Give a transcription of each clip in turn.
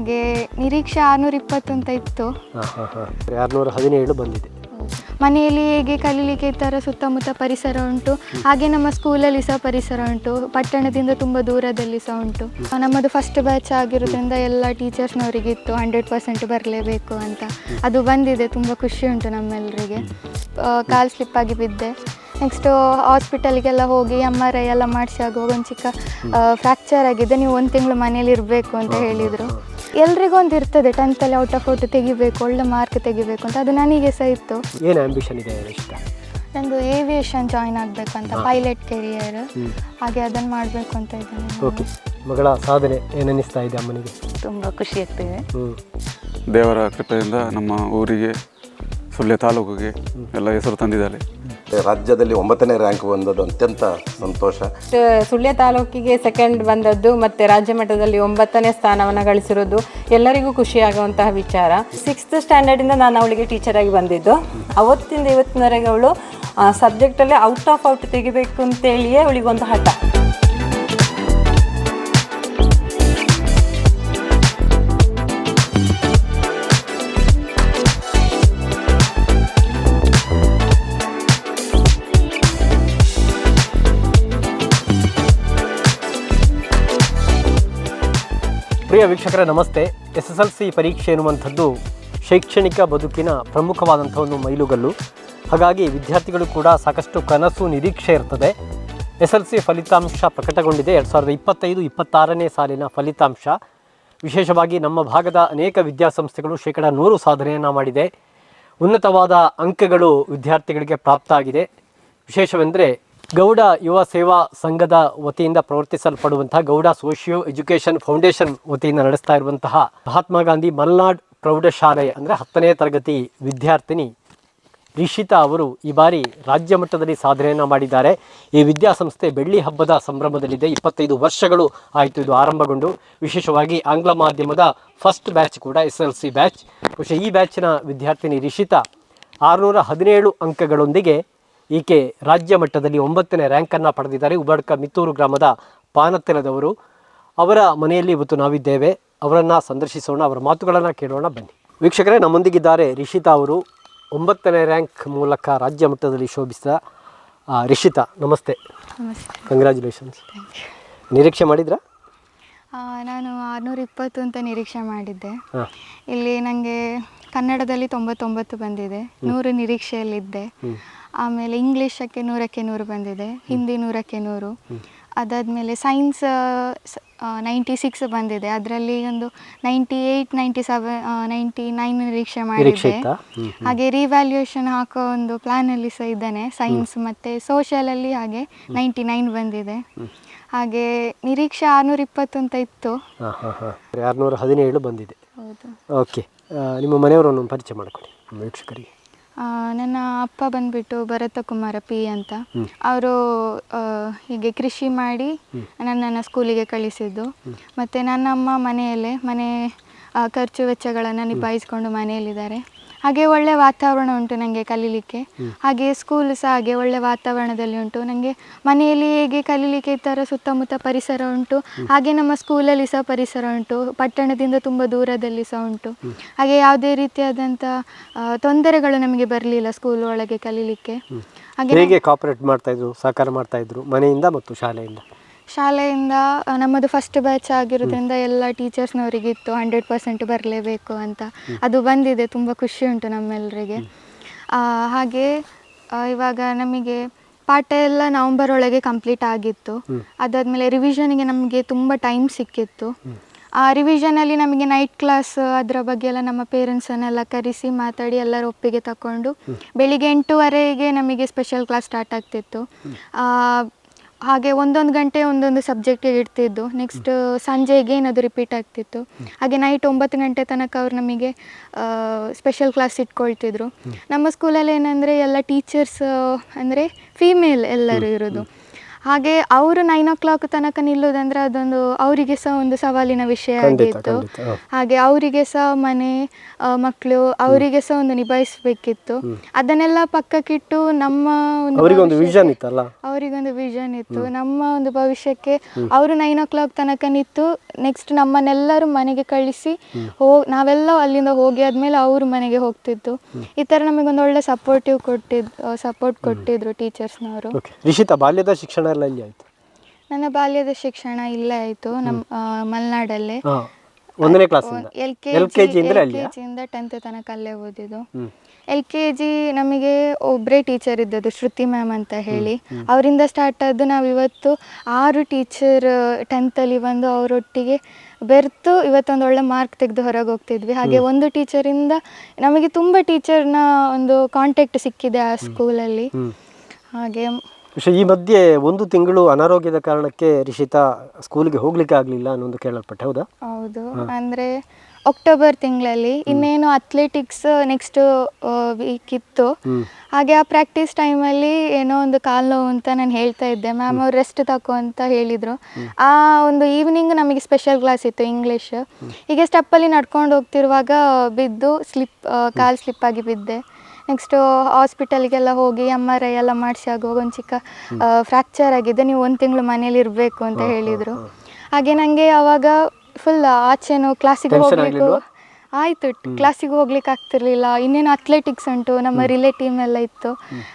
ಹಾಗೆ ನಿರೀಕ್ಷೆ 620 ಅಂತ ಇತ್ತು. 617 ಬಂದಿದೆ. ಮನೆಯಲ್ಲಿ ಹೇಗೆ ಕಲೀಲಿಕ್ಕೆ ಈ ಥರ ಸುತ್ತಮುತ್ತ ಪರಿಸರ ಉಂಟು, ಹಾಗೆ ನಮ್ಮ ಸ್ಕೂಲಲ್ಲಿ ಸಹ ಪರಿಸರ ಉಂಟು, ಪಟ್ಟಣದಿಂದ ತುಂಬ ದೂರದಲ್ಲಿ ಸಹ ಉಂಟು. ನಮ್ಮದು ಫಸ್ಟ್ ಬ್ಯಾಚ್ ಆಗಿರೋದ್ರಿಂದ ಎಲ್ಲ ಟೀಚರ್ಸ್ನವರಿಗಿತ್ತು 100% ಬರಲೇಬೇಕು ಅಂತ. ಅದು ಬಂದಿದೆ, ತುಂಬ ಖುಷಿ ಉಂಟು ನಮ್ಮೆಲ್ಲರಿಗೆ. ಕಾಲು ಸ್ಲಿಪ್ಪಾಗಿ ಬಿದ್ದೆ. ನೆಕ್ಸ್ಟು ಹಾಸ್ಪಿಟಲ್ಗೆಲ್ಲ ಹೋಗಿ MRI ಎಲ್ಲ ಮಾಡಿಸಿ ಆಗುವಾಗ ಒಂದು ಚಿಕ್ಕ ಫ್ರ್ಯಾಕ್ಚರ್ ಆಗಿದೆ, ನೀವು 1 ತಿಂಗಳು ಮನೇಲಿ ಇರಬೇಕು ಅಂತ ಹೇಳಿದರು. ಎಲ್ರಿಗೊಂದು ಇರ್ತದೆ 10th ಔಟ್ ಆಫ್ ಔಟ್ ತೆಗಿಬೇಕು, ಒಳ್ಳೆ ಮಾರ್ಕ್ ತೆಗಿಬೇಕು ಅಂತ. ಅದು ನನಗೆ ಸಹ ಇತ್ತು. ಏನು ಆಂಬಿಷನ್ ಇದೆ ಇಷ್ಟ? ನಂದು ಏವಿಯೇಷನ್ ಜಾಯಿನ್ ಆಗಬೇಕು ಅಂತ, ಪೈಲಟ್ ಕೆರಿಯರ್, ಹಾಗೆ ಅದನ್ನು ಮಾಡಬೇಕು ಅಂತ ಇದ್ದೇನೆ. ಓಕೆ, ಮಗಳ ಸಾಧನೆ ಏನನ್ನಿಸ್ತಾ ಇದೆ ಅಮ್ಮನಿಗೆ? ತುಂಬ ಖುಷಿ ಆಗ್ತಿದೆ. ದೇವರ ಕೃಪೆಯಿಂದ ನಮ್ಮ ಊರಿಗೆ, ಸುಳ್ಯ ತಾಲೂಕಿಗೆ ಎಲ್ಲ ಹೆಸರು ತಂದಿದ್ದಾರೆ. ರಾಜ್ಯದಲ್ಲಿ 9ನೇ ರ್ಯಾಂಕ್ ಬಂದದ್ದು ಅತ್ಯಂತ ಸಂತೋಷ. ಸುಳ್ಯ ತಾಲೂಕಿಗೆ ಸೆಕೆಂಡ್ ಬಂದದ್ದು ಮತ್ತು ರಾಜ್ಯ ಮಟ್ಟದಲ್ಲಿ 9ನೇ ಸ್ಥಾನವನ್ನು ಗಳಿಸಿರೋದು ಎಲ್ಲರಿಗೂ ಖುಷಿಯಾಗುವಂತಹ ವಿಚಾರ. 6th ಸ್ಟ್ಯಾಂಡರ್ಡಿಂದ ನಾನು ಅವಳಿಗೆ ಟೀಚರಾಗಿ ಬಂದಿದ್ದು. ಅವತ್ತಿಂದ ಇವತ್ತಿನವರೆಗೆ ಅವಳು ಸಬ್ಜೆಕ್ಟಲ್ಲೇ ಔಟ್ ಆಫ್ ಔಟ್ ತೆಗಿಬೇಕು ಅಂತೇಳಿಯೇ ಅವಳಿಗೊಂದು ಹಠ. ಪ್ರಿಯ ವೀಕ್ಷಕರೇ ನಮಸ್ತೆ. SSLC ಪರೀಕ್ಷೆ ಎನ್ನುವಂಥದ್ದು ಶೈಕ್ಷಣಿಕ ಬದುಕಿನ ಪ್ರಮುಖವಾದಂಥ ಒಂದು ಮೈಲುಗಲ್ಲು. ಹಾಗಾಗಿ ವಿದ್ಯಾರ್ಥಿಗಳು ಕೂಡ ಸಾಕಷ್ಟು ಕನಸು, ನಿರೀಕ್ಷೆ ಇರ್ತದೆ. SSLC ಫಲಿತಾಂಶ ಪ್ರಕಟಗೊಂಡಿದೆ. 2025-26ನೇ ಸಾಲಿನ ಫಲಿತಾಂಶ. ವಿಶೇಷವಾಗಿ ನಮ್ಮ ಭಾಗದ ಅನೇಕ ವಿದ್ಯಾಸಂಸ್ಥೆಗಳು 100% ಸಾಧನೆಯನ್ನು ಮಾಡಿದೆ. ಉನ್ನತವಾದ ಅಂಕಗಳು ವಿದ್ಯಾರ್ಥಿಗಳಿಗೆ ಪ್ರಾಪ್ತ ಆಗಿದೆ. ವಿಶೇಷವೆಂದರೆ ಗೌಡ ಯುವ ಸೇವಾ ಸಂಘದ ವತಿಯಿಂದ ಪ್ರವರ್ತಿಸಲ್ಪಡುವಂತಹ ಗೌಡ ಸೋಷಿಯೋ ಎಜುಕೇಷನ್ ಫೌಂಡೇಶನ್ ವತಿಯಿಂದ ನಡೆಸ್ತಾ ಇರುವಂತಹ ಮಹಾತ್ಮ ಗಾಂಧಿ ಮಲ್ನಾಡ್ ಪ್ರೌಢಶಾಲೆ ಅಂದರೆ 10ನೇ ತರಗತಿ ವಿದ್ಯಾರ್ಥಿನಿ ರಿಷಿತಾ ಅವರು ಈ ಬಾರಿ ರಾಜ್ಯ ಮಟ್ಟದಲ್ಲಿ ಸಾಧನೆಯನ್ನು ಮಾಡಿದ್ದಾರೆ. ಈ ವಿದ್ಯಾಸಂಸ್ಥೆ ಬೆಳ್ಳಿ ಹಬ್ಬದ ಸಂಭ್ರಮದಲ್ಲಿದೆ. 25 ವರ್ಷಗಳು ಆಯಿತು ಇದು ಆರಂಭಗೊಂಡು. ವಿಶೇಷವಾಗಿ ಆಂಗ್ಲ ಮಾಧ್ಯಮದ ಫಸ್ಟ್ ಬ್ಯಾಚ್ ಕೂಡ SSLC ಬ್ಯಾಚ್. ಬಹುಶಃ ಈ ಬ್ಯಾಚಿನ ವಿದ್ಯಾರ್ಥಿನಿ ರಿಷಿತಾ 617 ಅಂಕಗಳೊಂದಿಗೆ ಈಕೆ ರಾಜ್ಯ ಮಟ್ಟದಲ್ಲಿ 9ನೇ ರ್ಯಾಂಕನ್ನು ಪಡೆದಿದ್ದಾರೆ. ಉಬಡ್ಕ ಮಿತ್ತೂರು ಗ್ರಾಮದ ಪಾನತ್ತೆಲದವರು. ಅವರ ಮನೆಯಲ್ಲಿ ಇವತ್ತು ನಾವಿದ್ದೇವೆ. ಅವರನ್ನು ಸಂದರ್ಶಿಸೋಣ, ಅವರ ಮಾತುಗಳನ್ನು ಕೇಳೋಣ ಬನ್ನಿ. ವೀಕ್ಷಕರೇ, ನಮ್ಮೊಂದಿಗಿದ್ದಾರೆ ರಿಷಿತಾ ಅವರು. 9ನೇ ರ್ಯಾಂಕ್ ಮೂಲಕ ರಾಜ್ಯ ಮಟ್ಟದಲ್ಲಿ ಶೋಭಿಸಿದ ರಿಷಿತಾ, ನಮಸ್ತೆ. ಕಂಗ್ರ್ಯಾಚುಲೇಷನ್ಸ್. ನಿರೀಕ್ಷೆ ಮಾಡಿದ್ರಾ? ನಾನು 620 ಅಂತ ನಿರೀಕ್ಷೆ ಮಾಡಿದ್ದೆ. ಇಲ್ಲಿ ನನಗೆ ಕನ್ನಡದಲ್ಲಿ 99 ಬಂದಿದೆ, 100 ನಿರೀಕ್ಷೆಯಲ್ಲಿದ್ದೆ. ಆಮೇಲೆ ಇಂಗ್ಲೀಷಕ್ಕೆ 100ಕ್ಕೆ 100 ಬಂದಿದೆ, ಹಿಂದಿ 100ಕ್ಕೆ 100. ಅದಾದಮೇಲೆ ಸೈನ್ಸ್ 96 ಬಂದಿದೆ. ಅದರಲ್ಲಿ ಒಂದು 98, 97, 99 ನಿರೀಕ್ಷೆ ಮಾಡಿದ್ದೆ. ಹಾಗೆ ರಿವ್ಯಾಲ್ಯೂಯೇಷನ್ ಹಾಕೋ ಒಂದು ಪ್ಲ್ಯಾನಲ್ಲಿ ಸಹ ಇದ್ದಾನೆ. ಸೈನ್ಸ್ ಮತ್ತು ಸೋಷಿಯಲಲ್ಲಿ ಹಾಗೆ 99 ಬಂದಿದೆ. ಹಾಗೆ ನಿರೀಕ್ಷೆ 620 ಅಂತ ಇತ್ತು. 617 ಬಂದಿದೆ. ಹೌದು. ಓಕೆ, ನಿಮ್ಮ ಮನೆಯವರನ್ನು ಪರಿಚಯ ಮಾಡಿಕೊಡಿ ವೀಕ್ಷಕರಿಗೆ. ನನ್ನ ಅಪ್ಪ ಬಂದುಬಿಟ್ಟು ಭರತಕುಮಾರ P ಅಂತ. ಅವರು ಹೀಗೆ ಕೃಷಿ ಮಾಡಿ ನನ್ನನ್ನು ಸ್ಕೂಲಿಗೆ ಕಳಿಸಿದ್ದು. ಮತ್ತು ನನ್ನಮ್ಮ ಮನೆ ಖರ್ಚು ವೆಚ್ಚಗಳನ್ನು ನಿಭಾಯಿಸ್ಕೊಂಡು ಮನೆಯಲ್ಲಿದ್ದಾರೆ. ಹಾಗೆ ಒಳ್ಳೆ ವಾತಾವರಣ ಉಂಟು ನನಗೆ ಕಲೀಲಿಕ್ಕೆ. ಹಾಗೆ ಸ್ಕೂಲ್ ಸಹ ಹಾಗೆ ಒಳ್ಳೆ ವಾತಾವರಣದಲ್ಲಿ ಉಂಟು. ನನಗೆ ಮನೆಯಲ್ಲಿ ಹೇಗೆ ಕಲೀಲಿಕ್ಕೆ ಈ ಥರ ಸುತ್ತಮುತ್ತ ಪರಿಸರ ಉಂಟು, ಹಾಗೆ ನಮ್ಮ ಸ್ಕೂಲಲ್ಲಿ ಸಹ ಪರಿಸರ ಉಂಟು, ಪಟ್ಟಣದಿಂದ ತುಂಬ ದೂರದಲ್ಲಿ ಸಹ ಉಂಟು. ಹಾಗೆ ಯಾವುದೇ ರೀತಿಯಾದಂಥ ತೊಂದರೆಗಳು ನಮಗೆ ಬರಲಿಲ್ಲ ಸ್ಕೂಲ್ ಒಳಗೆ ಕಲೀಲಿಕ್ಕೆ. ಹಾಗೆ ಹೇಗೆ ಕಾಪರೇಟ್ ಮಾಡ್ತಾಯಿದ್ರು, ಸಹಕಾರ ಮಾಡ್ತಾಯಿದ್ರು ಮನೆಯಿಂದ ಮತ್ತು ಶಾಲೆಯಿಂದ? ಶಾಲೆಯಿಂದ ನಮ್ಮದು ಫಸ್ಟ್ ಬ್ಯಾಚ್ ಆಗಿರೋದ್ರಿಂದ ಎಲ್ಲ ಟೀಚರ್ಸ್ನವರಿಗಿತ್ತು 100% ಬರಲೇಬೇಕು ಅಂತ. ಅದು ಬಂದಿದೆ, ತುಂಬ ಖುಷಿ ಉಂಟು ನಮ್ಮೆಲ್ಲರಿಗೆ. ಹಾಗೆ ಇವಾಗ ನಮಗೆ ಪಾಠ ಎಲ್ಲ ನವಂಬರ್ ಒಳಗೆ ಕಂಪ್ಲೀಟ್ ಆಗಿತ್ತು. ಅದಾದಮೇಲೆ ರಿವಿಷನಿಗೆ ನಮಗೆ ತುಂಬ ಟೈಮ್ ಸಿಕ್ಕಿತ್ತು. ಆ ರಿವಿಷನಲ್ಲಿ ನಮಗೆ ನೈಟ್ ಕ್ಲಾಸ್ ಅದರ ಬಗ್ಗೆ ಎಲ್ಲ ನಮ್ಮ ಪೇರೆಂಟ್ಸನ್ನೆಲ್ಲ ಕರೆಸಿ ಮಾತಾಡಿ ಎಲ್ಲರ ಒಪ್ಪಿಗೆ ತಗೊಂಡು ಬೆಳಿಗ್ಗೆ 8:30ಗೆ ನಮಗೆ ಸ್ಪೆಷಲ್ ಕ್ಲಾಸ್ ಸ್ಟಾರ್ಟ್ ಆಗ್ತಿತ್ತು. ಹಾಗೆ 1 ಗಂಟೆ ಒಂದೊಂದು ಸಬ್ಜೆಕ್ಟಿಗೆ ಇಡ್ತಿದ್ದು. ನೆಕ್ಸ್ಟ್ ಸಂಜೆಗೆ ಏನದು ರಿಪೀಟ್ ಆಗ್ತಿತ್ತು. ಹಾಗೆ ನೈಟ್ 9 ಗಂಟೆ ತನಕ ಅವ್ರು ನಮಗೆ ಸ್ಪೆಷಲ್ ಕ್ಲಾಸ್ ಇಟ್ಕೊಳ್ತಿದ್ರು. ನಮ್ಮ ಸ್ಕೂಲಲ್ಲಿ ಏನಂದರೆ ಎಲ್ಲ ಟೀಚರ್ಸ್ ಅಂದರೆ ಫೀಮೇಲ್ ಎಲ್ಲರೂ ಇರೋದು. ಹಾಗೆ ಅವರು 9 o'clock ತನಕ ನಿಲ್ಲೋದಂದ್ರೆ ಅದೊಂದು ಅವರಿಗೆ ಸಹ ಒಂದು ಸವಾಲಿನ ವಿಷಯ ಆಗಿತ್ತು. ಹಾಗೆ ಅವರಿಗೆ ಸಹ ಮನೆ ಮಕ್ಕಳು ಅವರಿಗೆ ಸಹ ಒಂದು ನಿಭಾಯಿಸಬೇಕಿತ್ತು. ಅದನ್ನೆಲ್ಲ ಪಕ್ಕಕ್ಕಿಟ್ಟು ನಮ್ಮ ಅವರಿಗೊಂದು ವಿಷನ್ ಇತ್ತಲ್ಲ, ಅವರಿಗೊಂದು ವಿಷನ್ ಇತ್ತು. ನಮ್ಮ ಒಂದು ಭವಿಷ್ಯಕ್ಕೆ ಅವರು 9 o'clock ತನಕ ನಿಂತು ನೆಕ್ಸ್ಟ್ ನಮ್ಮನ್ನೆಲ್ಲರೂ ಮನೆಗೆ ಕಳಿಸಿ ನಾವೆಲ್ಲ ಅಲ್ಲಿಂದ ಹೋಗಿ ಆದ್ಮೇಲೆ ಅವರು ಮನೆಗೆ ಹೋಗ್ತಿದ್ದು. ಈ ಥರ ನಮಗೊಂದು ಒಳ್ಳೆ ಸಪೋರ್ಟ್ ಕೊಟ್ಟಿದ್ರು ಟೀಚರ್ಸ್ನವರು. ರಿಷಿತಾ, ಬಾಲ್ಯದ ಶಿಕ್ಷಣ ಎಲ್ಲ ಎಲ್ಲಿ ಆಯಿತು? ನನ್ನ ಬಾಲ್ಯದ ಶಿಕ್ಷಣ ಇಲ್ಲೇ ಆಯಿತು, ನಮ್ಮ ಮಲೆನಾಡಲ್ಲೇ. 1ನೇ ಕ್ಲಾಸಿಂದ LKGಯಿಂದ 10th ತನಕ ಅಲ್ಲೇ ಓದಿದ್ದು. LKG ನಮಗೆ ಒಬ್ಬರೇ ಟೀಚರ್ ಇದ್ದದ್ದು, ಶ್ರುತಿ ಮ್ಯಾಮ್ ಅಂತ ಹೇಳಿ. ಅವರಿಂದ ಸ್ಟಾರ್ಟ್ ಆದ್ದು. ನಾವಿವತ್ತು 6 ಟೀಚರ್ 10th ಬಂದು ಅವರೊಟ್ಟಿಗೆ ಬೆರೆತು ಇವತ್ತೊಂದು ಒಳ್ಳೆ ಮಾರ್ಕ್ ತೆಗೆದು ಹೊರಗೆ ಹೋಗ್ತಿದ್ವಿ. ಹಾಗೆ ಒಂದು ಟೀಚರಿಂದ ನಮಗೆ ತುಂಬ ಟೀಚರ್ನ ಒಂದು ಕಾಂಟ್ಯಾಕ್ಟ್ ಸಿಕ್ಕಿದೆ ಆ ಸ್ಕೂಲಲ್ಲಿ. ಹಾಗೆ ಈ ಮಧ್ಯೆ 1 ತಿಂಗಳು ಅನಾರೋಗ್ಯದ ಕಾರಣಕ್ಕೆ ರಿಷಿತಾ ಸ್ಕೂಲ್ಗೆ ಹೋಗ್ಲಿಕ್ಕೆ ಆಗಲಿಲ್ಲ ಅನ್ನೊಂದು ಕೇಳಲ್ಪಟ್ಟೆ, ಹೌದಾ? ಹೌದು, ಅಂದರೆ ಅಕ್ಟೋಬರ್ ತಿಂಗಳಲ್ಲಿ ಇನ್ನೇನು ಅಥ್ಲೆಟಿಕ್ಸ್ ನೆಕ್ಸ್ಟ್ ವೀಕ್ ಇತ್ತು. ಹಾಗೆ ಆ ಪ್ರಾಕ್ಟೀಸ್ ಟೈಮಲ್ಲಿ ಏನೋ ಒಂದು ಕಾಲು ನೋವು ಅಂತ ನಾನು ಹೇಳ್ತಾ ಇದ್ದೆ. ಮ್ಯಾಮ್ ಅವ್ರು ರೆಸ್ಟ್ ತಗೋ ಅಂತ ಹೇಳಿದರು. ಆ ಒಂದು ಈವ್ನಿಂಗ್ ನಮಗೆ ಸ್ಪೆಷಲ್ ಕ್ಲಾಸ್ ಇತ್ತು, ಇಂಗ್ಲೀಷ್. ಹೀಗೆ ಸ್ಟೆಪ್ಪಲ್ಲಿ ನಡ್ಕೊಂಡು ಹೋಗ್ತಿರುವಾಗ ಬಿದ್ದು ಕಾಲು ಸ್ಲಿಪ್ಪಾಗಿ ಬಿದ್ದೆ. ನೆಕ್ಸ್ಟು ಹಾಸ್ಪಿಟಲ್ಗೆಲ್ಲ ಹೋಗಿ MRI ಎಲ್ಲ ಮಾಡಿಸಿ ಆಗುವಾಗ ಒಂದು ಚಿಕ್ಕ ಫ್ರ್ಯಾಕ್ಚರ್ ಆಗಿದೆ, ನೀವು 1 ತಿಂಗಳು ಮನೇಲಿ ಇರಬೇಕು ಅಂತ ಹೇಳಿದರು. ಹಾಗೆ ನನಗೆ ಆವಾಗ ಫುಲ್ ಆಚೆನೂ ಕ್ಲಾಸಿಗೆ ಹೋಗಬೇಕು ಆಯಿತು, ಕ್ಲಾಸಿಗೆ ಹೋಗ್ಲಿಕ್ಕೆ ಆಗ್ತಿರ್ಲಿಲ್ಲ. ಇನ್ನೇನು ಅಥ್ಲೆಟಿಕ್ಸ್ ಉಂಟು, ನಮ್ಮ ರಿಲೇ ಟೀಮ್ ಎಲ್ಲ ಇತ್ತು.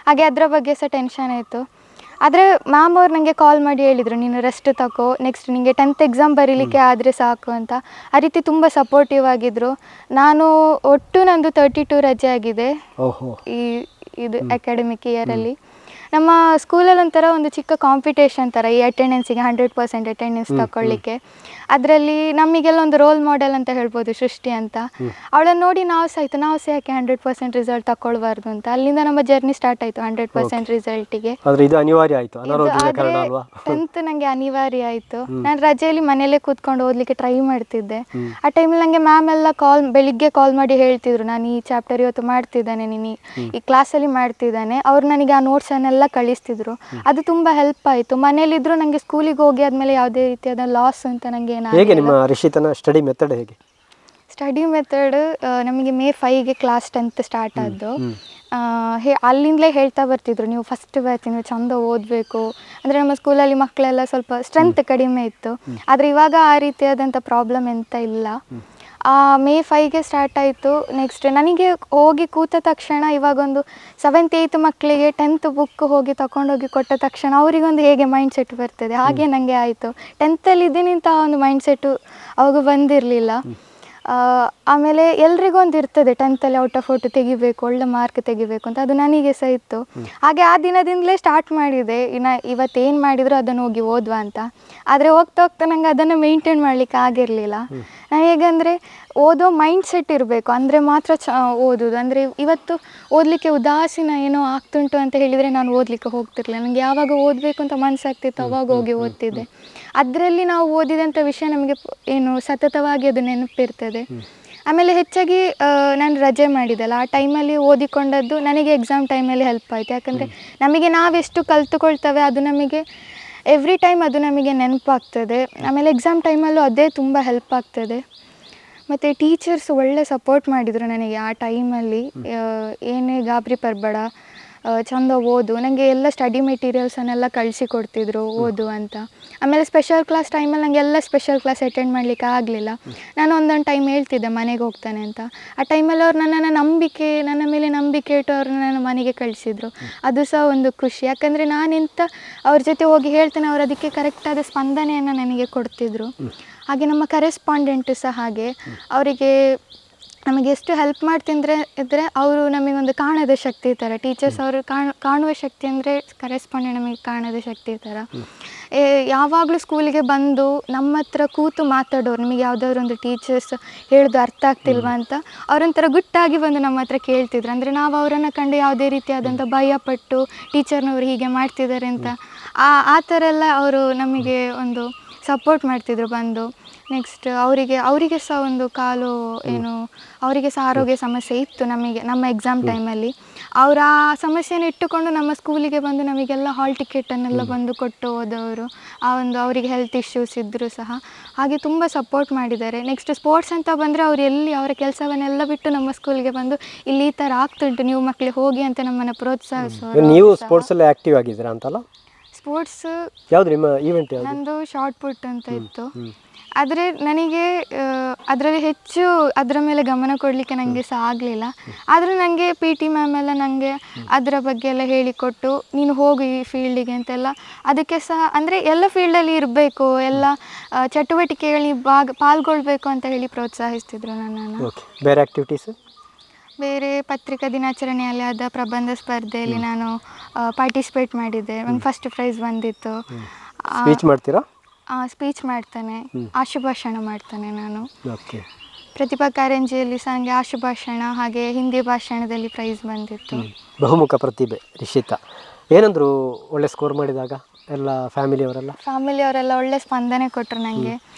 ಹಾಗೆ ಅದರ ಬಗ್ಗೆ ಸಹ ಟೆನ್ಷನ್ ಆಯಿತು. ಆದರೆ ಮ್ಯಾಮ್ ಅವ್ರು ನನಗೆ ಕಾಲ್ ಮಾಡಿ ಹೇಳಿದರು, ನೀನು ರೆಸ್ಟ್ ತಗೋ, ನೆಕ್ಸ್ಟ್ ನಿನಗೆ 10th ಎಕ್ಸಾಮ್ ಬರೀಲಿಕ್ಕೆ ಆದರೆ ಸಾಕು ಅಂತ. ಆ ರೀತಿ ತುಂಬ ಸಪೋರ್ಟಿವ್ ಆಗಿದ್ದರು. ನಾನು ಒಟ್ಟು ನಂದು 32 ರಜೆ ಆಗಿದೆ ಇದು ಅಕಾಡೆಮಿಕ್ ಇಯರಲ್ಲಿ. ನಮ್ಮ ಸ್ಕೂಲಲ್ಲಿ ಒಂಥರ ಒಂದು ಚಿಕ್ಕ ಕಾಂಪಿಟೇಷನ್ ಥರ ಈ ಅಟೆಂಡೆನ್ಸಿಗೆ 100% ಅಟೆಂಡೆನ್ಸ್ ತಗೊಳ್ಳಿಕ್ಕೆ. ಅದರಲ್ಲಿ ನಮಗೆಲ್ಲ ಒಂದು ರೋಲ್ ಮಾಡೆಲ್ ಅಂತ ಹೇಳ್ಬೋದು ಸೃಷ್ಟಿ ಅಂತ. ಅವಳನ್ನು ನೋಡಿ ನಾವು ಸಹ ಯಾಕೆ 100% ರಿಸಲ್ಟ್ ತಗೊಳ್ಬಾರ್ದು ಅಂತ. ಅಲ್ಲಿಂದ ನಮ್ಮ ಜರ್ನಿ ಸ್ಟಾರ್ಟ್ ಆಯಿತು 100% ರಿಸಲ್ಟಿಗೆ. ಇದು ಅನಿವಾರ್ಯ ಆಯಿತು, 10th ನನಗೆ ಅನಿವಾರ್ಯ ಆಯಿತು. ನಾನು ರಜೆಯಲ್ಲಿ ಮನೇಲೇ ಕೂತ್ಕೊಂಡು ಓದಲಿಕ್ಕೆ ಟ್ರೈ ಮಾಡ್ತಿದ್ದೆ. ಆ ಟೈಮಲ್ಲಿ ನನಗೆ ಮ್ಯಾಮ್ ಎಲ್ಲ ಬೆಳಿಗ್ಗೆ ಕಾಲ್ ಮಾಡಿ ಹೇಳ್ತಿದ್ರು, ನಾನು ಈ ಚಾಪ್ಟರ್ ಇವತ್ತು ಮಾಡ್ತಿದ್ದಾನೆ, ನೀನು ಈ ಕ್ಲಾಸಲ್ಲಿ ಮಾಡ್ತಿದ್ದಾನೆ. ಅವ್ರು ನನಗೆ ಆ ನೋಟ್ಸನ್ನೆಲ್ಲ ಕಳಿಸ್ತಿದ್ರು. ಅದು ತುಂಬ ಹೆಲ್ಪ್ ಆಯಿತು. ಮನೇಲಿದ್ರು ನನಗೆ ಸ್ಕೂಲಿಗೆ ಹೋಗಿ ಆದಮೇಲೆ ಯಾವುದೇ ರೀತಿಯಾದ ಲಾಸ್ ಅಂತ ನನಗೆ ಹೇಗೆ ನಿಮ್ಮ ರಿಷಿತನ ಸ್ಟಡಿ ಮೆಥಡ್ ಹೇಗೆ? ಸ್ಟಡಿ ಮೆಥಡ್ ನಮಗೆ May 5ಗೆ ಕ್ಲಾಸ್ 10th ಸ್ಟಾರ್ಟ್ ಆದ್ದು. ಅಲ್ಲಿಂದಲೇ ಹೇಳ್ತಾ ಬರ್ತಿದ್ರು, ನೀವು ಫಸ್ಟ್ ಬ್ಯಾಚ್, ನೀವು ಚಂದ ಓದಬೇಕು. ಅಂದರೆ ನಮ್ಮ ಸ್ಕೂಲಲ್ಲಿ ಮಕ್ಕಳೆಲ್ಲ ಸ್ವಲ್ಪ ಸ್ಟ್ರೆಂತ್ ಕಡಿಮೆ ಇತ್ತು. ಆದರೆ ಇವಾಗ ಆ ರೀತಿಯಾದಂಥ ಪ್ರಾಬ್ಲಮ್ ಎಂತ ಇಲ್ಲ. May 5ಗೆ ಸ್ಟಾರ್ಟ್ ಆಯಿತು. ನೆಕ್ಸ್ಟ್ ನನಗೆ ಹೋಗಿ ಕೂತ ತಕ್ಷಣ ಇವಾಗೊಂದು 7th 8th ಮಕ್ಕಳಿಗೆ 10th ಬುಕ್ ಹೋಗಿ ತಗೊಂಡೋಗಿ ಕೊಟ್ಟ ತಕ್ಷಣ ಅವರಿಗೊಂದು ಹೇಗೆ ಮೈಂಡ್ಸೆಟ್ ಬರ್ತದೆ, ಹಾಗೆ ನನಗೆ ಆಯಿತು. 10th ಇದ್ದೀನಿ ಅಂತ ಒಂದು ಮೈಂಡ್ಸೆಟ್ಟು ಅವಾಗ ಬಂದಿರಲಿಲ್ಲ. ಆಮೇಲೆ ಎಲ್ರಿಗೂ ಒಂದು ಇರ್ತದೆ 10th ಔಟ್ ಆಫ್ 40 ತೆಗಿಬೇಕು, ಒಳ್ಳೆ ಮಾರ್ಕ್ ತೆಗಿಬೇಕು ಅಂತ. ಅದು ನನಗೆ ಸಹ ಇತ್ತು. ಹಾಗೆ ಆ ದಿನದಿಂದಲೇ ಸ್ಟಾರ್ಟ್ ಮಾಡಿದೆ, ಇವತ್ತೇನು ಮಾಡಿದ್ರು ಅದನ್ನು ಹೋಗಿ ಓದುವ ಅಂತ. ಆದರೆ ಹೋಗ್ತಾ ಹೋಗ್ತಾ ನಂಗೆ ಅದನ್ನು ಮೇಂಟೈನ್ ಮಾಡಲಿಕ್ಕೆ ಆಗಿರಲಿಲ್ಲ. ನಾನು ಹೇಗಂದರೆ ಓದೋ ಮೈಂಡ್ಸೆಟ್ ಇರಬೇಕು, ಅಂದರೆ ಮಾತ್ರ ಓದೋದು. ಅಂದರೆ ಇವತ್ತು ಓದಲಿಕ್ಕೆ ಉದಾಸೀನ ಏನೋ ಆಗ್ತುಂಟು ಅಂತ ಹೇಳಿದರೆ ನಾನು ಓದಲಿಕ್ಕೆ ಹೋಗ್ತಿರ್ಲಿಲ್ಲ. ನನಗೆ ಯಾವಾಗ ಓದಬೇಕು ಅಂತ ಮನಸ್ಸಾಗ್ತಿತ್ತು ಅವಾಗ ಹೋಗಿ ಓದ್ತಿದ್ದೆ. ಅದರಲ್ಲಿ ನಾವು ಓದಿದಂಥ ವಿಷಯ ನಮಗೆ ಏನು ಸತತವಾಗಿ ಅದು ನೆನಪಿರ್ತದೆ. ಆಮೇಲೆ ಹೆಚ್ಚಾಗಿ ನಾನು ರಜೆ ಮಾಡಿದ್ದಲ್ಲ, ಆ ಟೈಮಲ್ಲಿ ಓದಿಕೊಂಡದ್ದು ನನಗೆ ಎಕ್ಸಾಮ್ ಟೈಮಲ್ಲಿ ಹೆಲ್ಪ್ ಆಯಿತು. ಯಾಕಂದರೆ ನಮಗೆ ನಾವೆಷ್ಟು ಕಲ್ತುಕೊಳ್ತೇವೆ ಅದು ನಮಗೆ ಎವ್ರಿ ಟೈಮ್ ಅದು ನಮಗೆ ನೆನಪಾಗ್ತದೆ. ಆಮೇಲೆ ಎಕ್ಸಾಮ್ ಟೈಮಲ್ಲೂ ಅದೇ ತುಂಬ ಹೆಲ್ಪ್ ಆಗ್ತದೆ. ಮತ್ತು ಟೀಚರ್ಸ್ ಒಳ್ಳೆ ಸಪೋರ್ಟ್ ಮಾಡಿದರು ನನಗೆ ಆ ಟೈಮಲ್ಲಿ. ಏನೇ ಗಾಬರಿ ಪಡಬೇಡ, ಚಂದ ಓದು, ನನಗೆ ಎಲ್ಲ ಸ್ಟಡಿ ಮೆಟೀರಿಯಲ್ಸನ್ನೆಲ್ಲ ಕಳಿಸಿಕೊಡ್ತಿದ್ರು ಓದು ಅಂತ. ಆಮೇಲೆ ಸ್ಪೆಷಲ್ ಕ್ಲಾಸ್ ಟೈಮಲ್ಲಿ ನನಗೆ ಎಲ್ಲ ಸ್ಪೆಷಲ್ ಕ್ಲಾಸ್ ಅಟೆಂಡ್ ಮಾಡಲಿಕ್ಕೆ ಆಗಲಿಲ್ಲ. ನಾನು ಒಂದೊಂದು ಟೈಮ್ ಹೇಳ್ತಿದ್ದೆ ಮನೆಗೆ ಹೋಗ್ತಾನೆ ಅಂತ. ಆ ಟೈಮಲ್ಲಿ ಅವ್ರು ನನ್ನ ಮೇಲೆ ನಂಬಿಕೆ ಇಟ್ಟು ಅವ್ರನ್ನ ನನ್ನ ಮನೆಗೆ ಕಳಿಸಿದ್ರು. ಅದು ಸಹ ಒಂದು ಖುಷಿ. ಯಾಕಂದರೆ ನಾನೆಂತ ಅವ್ರ ಜೊತೆ ಹೋಗಿ ಹೇಳ್ತೇನೆ, ಅವ್ರು ಅದಕ್ಕೆ ಕರೆಕ್ಟಾದ ಸ್ಪಂದನೆಯನ್ನು ನನಗೆ ಕೊಡ್ತಿದ್ರು. ಹಾಗೆ ನಮ್ಮ ಕರೆಸ್ಪಾಂಡೆಂಟು ಸಹ ಹಾಗೆ, ಅವರಿಗೆ ನಮಗೆ ಎಷ್ಟು ಹೆಲ್ಪ್ ಇದ್ದರೆ ಅವರು ನಮಗೊಂದು ಕಾಣದ ಶಕ್ತಿ ಥರ. ಟೀಚರ್ಸ್ ಅವರು ಕಾಣುವ ಶಕ್ತಿ ಅಂದರೆ ಕರೆಸ್ಪಾಂಡೆಂಟ್ ನಮಗೆ ಕಾಣದ ಶಕ್ತಿ ಥರ. ಯಾವಾಗಲೂ ಸ್ಕೂಲಿಗೆ ಬಂದು ನಮ್ಮ ಹತ್ರ ಕೂತು ಮಾತಾಡೋರು. ನಿಮಗೆ ಯಾವುದಾದ್ರು ಒಂದು ಟೀಚರ್ಸ್ ಹೇಳೋದು ಅರ್ಥ ಆಗ್ತಿಲ್ವಾ ಅಂತ ಅವರೊಂಥರ ಗುಟ್ಟಾಗಿ ಬಂದು ನಮ್ಮ ಹತ್ರ ಕೇಳ್ತಿದ್ರು. ಅಂದರೆ ನಾವು ಅವರನ್ನು ಕಂಡು ಯಾವುದೇ ರೀತಿಯಾದಂಥ ಭಯಪಟ್ಟು ಟೀಚರ್ನವರು ಹೀಗೆ ಮಾಡ್ತಿದ್ದಾರೆ ಅಂತ ಆ ಥರ ಎಲ್ಲ ಅವರು ನಮಗೆ ಒಂದು ಸಪೋರ್ಟ್ ಮಾಡ್ತಿದ್ರು ಬಂದು. ನೆಕ್ಸ್ಟ್ ಅವರಿಗೆ ಸಹ ಒಂದು ಕಾಲು ಏನು ಅವರಿಗೆ ಸಹ ಆರೋಗ್ಯ ಸಮಸ್ಯೆ ಇತ್ತು ನಮ್ಮ ಎಕ್ಸಾಮ್ ಟೈಮಲ್ಲಿ. ಅವರು ಆ ಸಮಸ್ಯೆನ ಇಟ್ಟುಕೊಂಡು ನಮ್ಮ ಸ್ಕೂಲಿಗೆ ಬಂದು ನಮಗೆಲ್ಲ ಹಾಲ್ ಟಿಕೆಟನ್ನೆಲ್ಲ ಬಂದು ಕೊಟ್ಟು ಹೋದವರು. ಆ ಒಂದು ಅವರಿಗೆ ಹೆಲ್ತ್ ಇಶ್ಯೂಸ್ ಇದ್ದರೂ ಸಹ ಹಾಗೆ ತುಂಬ ಸಪೋರ್ಟ್ ಮಾಡಿದ್ದಾರೆ. ನೆಕ್ಸ್ಟ್ ಸ್ಪೋರ್ಟ್ಸ್ ಅಂತ ಬಂದರೆ ಅವರು ಅವರ ಕೆಲಸವನ್ನೆಲ್ಲ ಬಿಟ್ಟು ನಮ್ಮ ಸ್ಕೂಲ್ಗೆ ಬಂದು ಇಲ್ಲಿ ಈ ಥರ ಆಗ್ತುಂಟು, ನೀವು ಮಕ್ಕಳಿಗೆ ಹೋಗಿ ಅಂತ ನಮ್ಮನ್ನು ಪ್ರೋತ್ಸಾಹಿಸೋರು. ನೀವು ಸ್ಪೋರ್ಟ್ಸಲ್ಲಿ ಆ್ಯಕ್ಟಿವ್ ಆಗಿದ್ದೀರಾ ಅಂತಲ್ಲ? ಸ್ಪೋರ್ಟ್ಸ್ ಯಾವುದು ನಿಮ್ಮ ಈವೆಂಟ್ ಯಾವುದು? ನಂದು ಶಾರ್ಟ್ ಪುಟ್ ಅಂತ ಇತ್ತು. ಆದರೆ ನನಗೆ ಅದರಲ್ಲಿ ಹೆಚ್ಚು ಅದರ ಮೇಲೆ ಗಮನ ಕೊಡಲಿಕ್ಕೆ ನನಗೆ ಸಹ ಆಗಲಿಲ್ಲ. ಆದರೆ ನನಗೆ PT ಮ್ಯಾಮ್ ಎಲ್ಲ ನನಗೆ ಅದರ ಬಗ್ಗೆ ಎಲ್ಲ ಹೇಳಿಕೊಟ್ಟು, ನೀನು ಹೋಗು ಈ ಫೀಲ್ಡಿಗೆ ಅಂತೆಲ್ಲ. ಅದಕ್ಕೆ ಸಹ ಅಂದರೆ ಎಲ್ಲ ಫೀಲ್ಡಲ್ಲಿ ಇರಬೇಕು, ಎಲ್ಲ ಚಟುವಟಿಕೆಗಳಲ್ಲಿ ಪಾಲ್ಗೊಳ್ಬೇಕು ಅಂತ ಹೇಳಿ ಪ್ರೋತ್ಸಾಹಿಸ್ತಿದ್ರು ನನ್ನನ್ನು. ಓಕೆ, ಬೇರೆ ಆ್ಯಕ್ಟಿವಿಟೀಸು? ಬೇರೆ ಪತ್ರಿಕಾ ದಿನಾಚರಣೆಯಲ್ಲಿ ಆದ ಪ್ರಬಂಧ ಸ್ಪರ್ಧೆಯಲ್ಲಿ ನಾನು ಪಾರ್ಟಿಸಿಪೇಟ್ ಮಾಡಿದ್ದೆ. ನನಗೆ ಫಸ್ಟ್ ಪ್ರೈಸ್ ಬಂದಿತ್ತು. ಸ್ಪೀಚ್ ಮಾಡ್ತೀರಾ? ಸ್ಪೀಚ್ ಮಾಡ್ತಾನೆ, ಆಶುಭಾಷಣ ಮಾಡ್ತಾನೆ ನಾನು. ಓಕೆ. ಪ್ರತಿಭಾ ಕಾರಂಜಿಯಲ್ಲಿ ಸಹ ನನಗೆ ಆಶುಭಾಷಣ ಹಾಗೆ ಹಿಂದಿ ಭಾಷಣದಲ್ಲಿ ಪ್ರೈಸ್ ಬಂದಿತ್ತು. ಬಹುಮುಖ ಪ್ರತಿಭೆ ರಿಷಿತಾ. ಏನಂದ್ರು ಒಳ್ಳೆ ಸ್ಕೋರ್ ಮಾಡಿದಾಗ ಎಲ್ಲ ಫ್ಯಾಮಿಲಿಯವರೆಲ್ಲ ಒಳ್ಳೆ ಸ್ಪಂದನೆ ಕೊಟ್ಟರು ನನಗೆ.